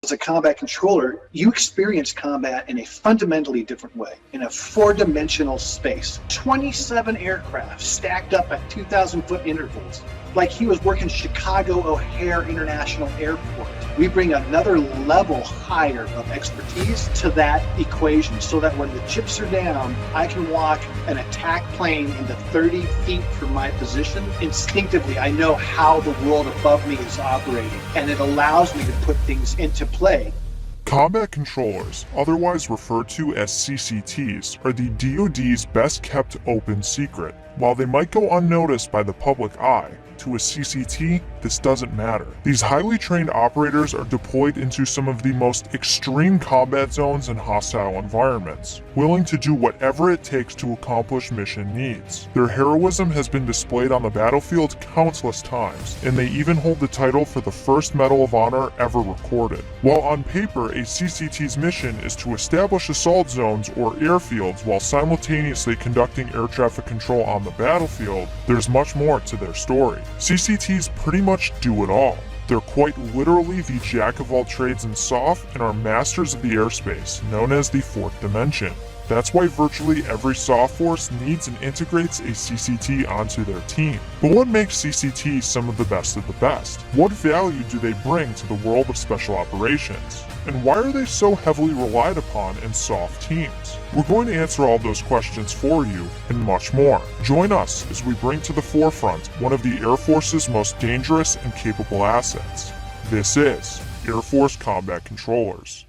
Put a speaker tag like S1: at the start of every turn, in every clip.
S1: As a combat controller, you experience combat in a fundamentally different way, in a four-dimensional space. 27 aircraft stacked up at 2,000-foot intervals, like he was working Chicago O'Hare International Airport. We bring another level higher of expertise to that equation so that when the chips are down, I can walk an attack plane into 30 feet from my position. Instinctively, I know how the world above me is operating, and it allows me to put things into play.
S2: Combat controllers, otherwise referred to as CCTs, are the DoD's best-kept open secret. While they might go unnoticed by the public eye, to a CCT, this doesn't matter. These highly trained operators are deployed into some of the most extreme combat zones and hostile environments, willing to do whatever it takes to accomplish mission needs. Their heroism has been displayed on the battlefield countless times, and they even hold the title for the first Medal of Honor ever recorded. While on paper, a CCT's mission is to establish assault zones or airfields while simultaneously conducting air traffic control on the battlefield, there's much more to their story. CCTs pretty much do it all. They're quite literally the jack of all trades in SOF and are masters of the airspace, known as the fourth dimension. That's why virtually every SOF force needs and integrates a CCT onto their team. But what makes CCTs some of the best? What value do they bring to the world of special operations? And why are they so heavily relied upon in SOF teams? We're going to answer all those questions for you and much more. Join us as we bring to the forefront one of the Air Force's most dangerous and capable assets. This is Air Force Combat Controllers.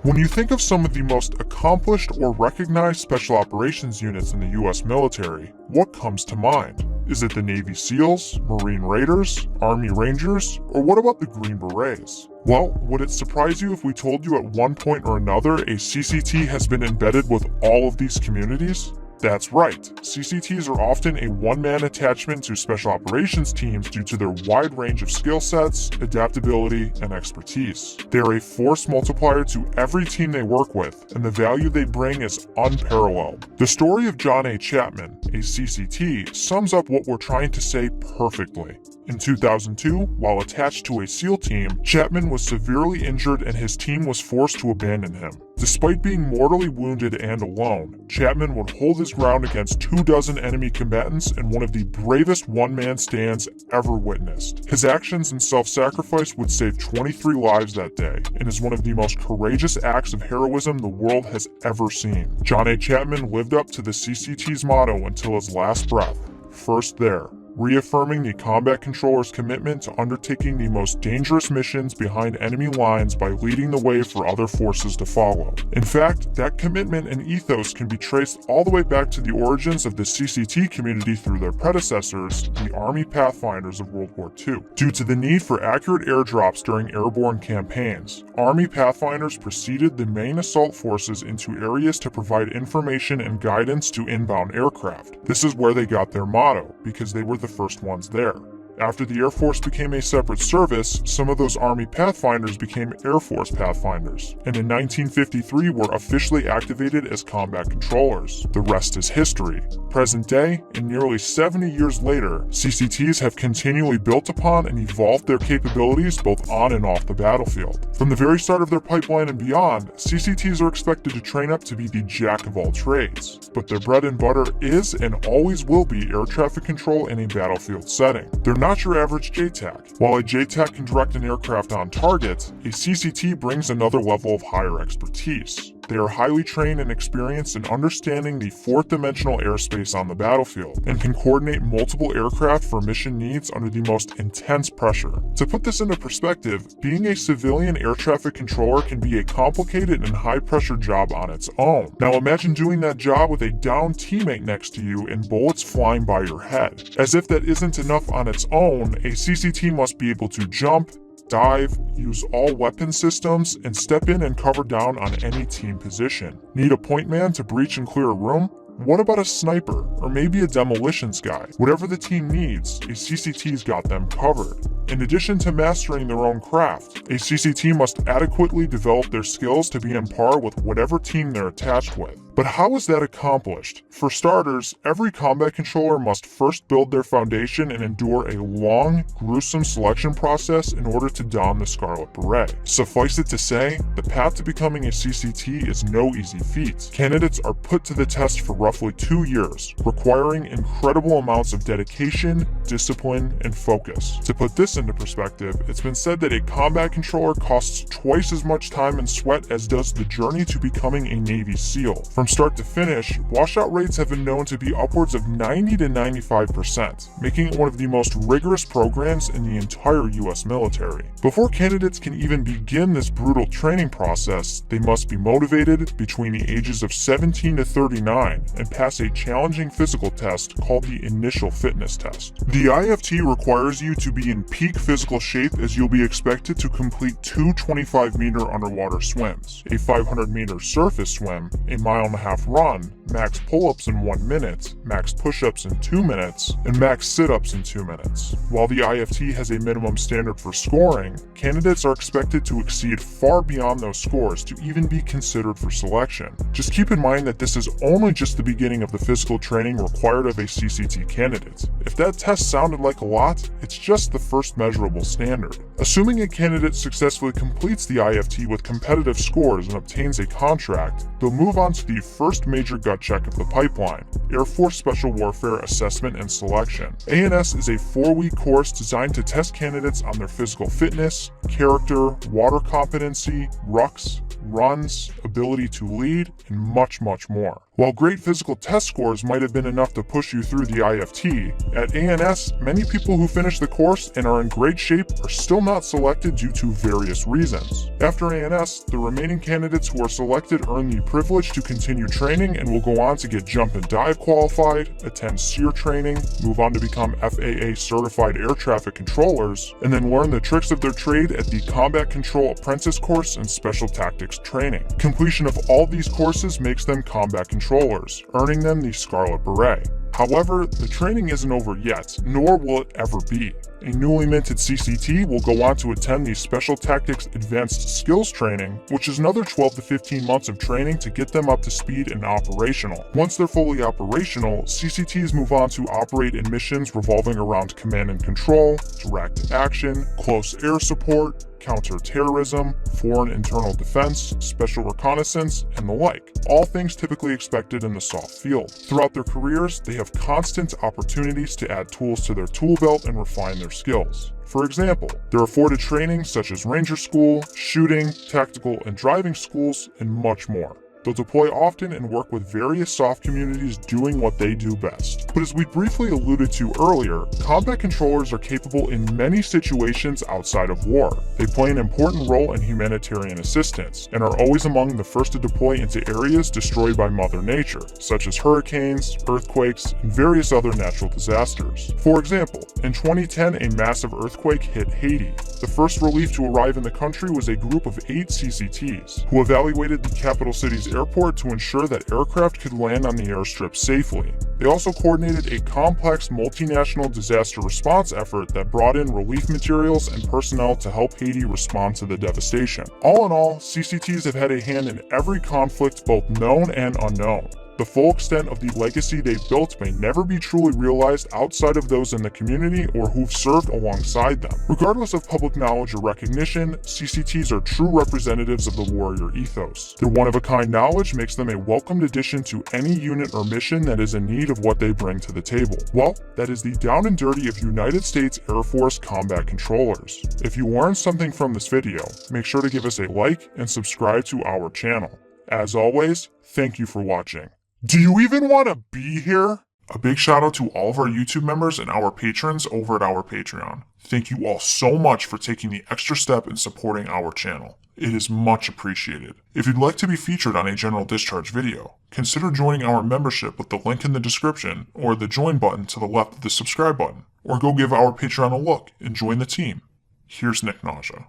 S2: When you think of some of the most accomplished or recognized special operations units in the US military, what comes to mind? Is it the Navy SEALs, Marine Raiders, Army Rangers, or what about the Green Berets? Well, would it surprise you if we told you at one point or another a CCT has been embedded with all of these communities? That's right, CCTs are often a one-man attachment to special operations teams due to their wide range of skill sets, adaptability, and expertise. They are a force multiplier to every team they work with, and the value they bring is unparalleled. The story of John A. Chapman, a CCT, sums up what we're trying to say perfectly. In 2002, while attached to a SEAL team, Chapman was severely injured and his team was forced to abandon him. Despite being mortally wounded and alone, Chapman would hold his ground against 24 enemy combatants in one of the bravest one-man stands ever witnessed. His actions and self-sacrifice would save 23 lives that day, and is one of the most courageous acts of heroism the world has ever seen. John A. Chapman lived up to the CCT's motto until his last breath, "First there," reaffirming the combat controller's commitment to undertaking the most dangerous missions behind enemy lines by leading the way for other forces to follow. In fact, that commitment and ethos can be traced all the way back to the origins of the CCT community through their predecessors, the Army Pathfinders of World War II. Due to the need for accurate airdrops during airborne campaigns, Army Pathfinders preceded the main assault forces into areas to provide information and guidance to inbound aircraft. This is where they got their motto, because they were the first ones there. After the Air Force became a separate service, some of those Army Pathfinders became Air Force Pathfinders, and in 1953 were officially activated as combat controllers. The rest is history. Present day, and nearly 70 years later, CCTs have continually built upon and evolved their capabilities both on and off the battlefield. From the very start of their pipeline and beyond, CCTs are expected to train up to be the jack of all trades, but their bread and butter is and always will be air traffic control in a battlefield setting. They're not your average JTAC. While a JTAC can direct an aircraft on target, a CCT brings another level of higher expertise. They are highly trained and experienced in understanding the fourth dimensional airspace on the battlefield, and can coordinate multiple aircraft for mission needs under the most intense pressure. To put this into perspective, being a civilian air traffic controller can be a complicated and high-pressure job on its own. Now imagine doing that job with a downed teammate next to you and bullets flying by your head. As if that isn't enough on its own, a CCT must be able to jump, dive, use all weapon systems, and step in and cover down on any team position. Need a point man to breach and clear a room? What about a sniper, or maybe a demolitions guy? Whatever the team needs, a CCT's got them covered. In addition to mastering their own craft, a CCT must adequately develop their skills to be on par with whatever team they're attached with. But how is that accomplished? For starters, every combat controller must first build their foundation and endure a long, gruesome selection process in order to don the Scarlet Beret. Suffice it to say, the path to becoming a CCT is no easy feat. Candidates are put to the test for roughly 2 years, requiring incredible amounts of dedication, discipline, and focus. To put this into perspective, it's been said that a combat controller costs twice as much time and sweat as does the journey to becoming a Navy SEAL. From start to finish, washout rates have been known to be upwards of 90 to 95%, making it one of the most rigorous programs in the entire US military. Before candidates can even begin this brutal training process, they must be motivated between the ages of 17 to 39 and pass a challenging physical test called the Initial Fitness Test. The IFT requires you to be in peak physical shape, as you'll be expected to complete 2 25-meter underwater swims, a 500-meter surface swim, a 1.5-mile run, max pull-ups in 1 minute, max push-ups in 2 minutes, and max sit-ups in 2 minutes. While the IFT has a minimum standard for scoring, candidates are expected to exceed far beyond those scores to even be considered for selection. Just keep in mind that this is only just the beginning of the physical training required of a CCT candidate. If that test sounded like a lot, it's just the first measurable standard. Assuming a candidate successfully completes the IFT with competitive scores and obtains a contract, they'll move on to the first major gut check of the pipeline, Air Force Special Warfare Assessment and Selection. ANS is a 4-week course designed to test candidates on their physical fitness, character, water competency, rucks, runs, ability to lead, and much more. While great physical test scores might have been enough to push you through the IFT, at ANS, many people who finish the course and are in great shape are still not selected due to various reasons. After ANS, the remaining candidates who are selected earn the privilege to continue training and will go on to get jump and dive qualified, attend SEER training, move on to become FAA certified air traffic controllers, and then learn the tricks of their trade at the Combat Control Apprentice course and Special Tactics training. Completion of all these courses makes them combat controllers, earning them the Scarlet Beret. However, the training isn't over yet, nor will it ever be. A newly minted CCT will go on to attend the Special Tactics Advanced Skills Training, which is another 12 to 15 months of training to get them up to speed and operational. Once they're fully operational, CCTs move on to operate in missions revolving around command and control, direct action, close air support, counter-terrorism, foreign internal defense, special reconnaissance, and the like, all things typically expected in the soft field. Throughout their careers, they have constant opportunities to add tools to their tool belt and refine their skills. For example, they're afforded training such as Ranger School, shooting, tactical and driving schools, and much more. They'll deploy often and work with various soft communities doing what they do best. But as we briefly alluded to earlier, combat controllers are capable in many situations outside of war. They play an important role in humanitarian assistance, and are always among the first to deploy into areas destroyed by Mother Nature, such as hurricanes, earthquakes, and various other natural disasters. For example, in 2010, a massive earthquake hit Haiti. The first relief to arrive in the country was a group of 8 CCTs, who evaluated the capital city's airport to ensure that aircraft could land on the airstrip safely. They also coordinated a complex multinational disaster response effort that brought in relief materials and personnel to help Haiti respond to the devastation. All in all, CCTs have had a hand in every conflict, both known and unknown. The full extent of the legacy they've built may never be truly realized outside of those in the community or who've served alongside them. Regardless of public knowledge or recognition, CCTs are true representatives of the warrior ethos. Their one-of-a-kind knowledge makes them a welcomed addition to any unit or mission that is in need of what they bring to the table. Well, that is the down and dirty of United States Air Force combat controllers. If you learned something from this video, make sure to give us a like and subscribe to our channel. As always, thank you for watching. Do you even want to be here? A big shout out to all of our YouTube members and our patrons over at our Patreon. Thank you all so much for taking the extra step in supporting our channel. It is much appreciated. If you'd like to be featured on a General Discharge video, consider joining our membership with the link in the description or the join button to the left of the subscribe button, or go give our Patreon a look and join the team. Here's Nick Nausea.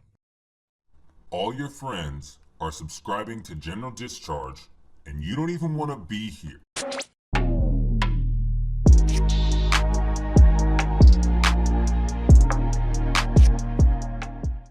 S3: All your friends are subscribing to General Discharge, and you don't even want to be here.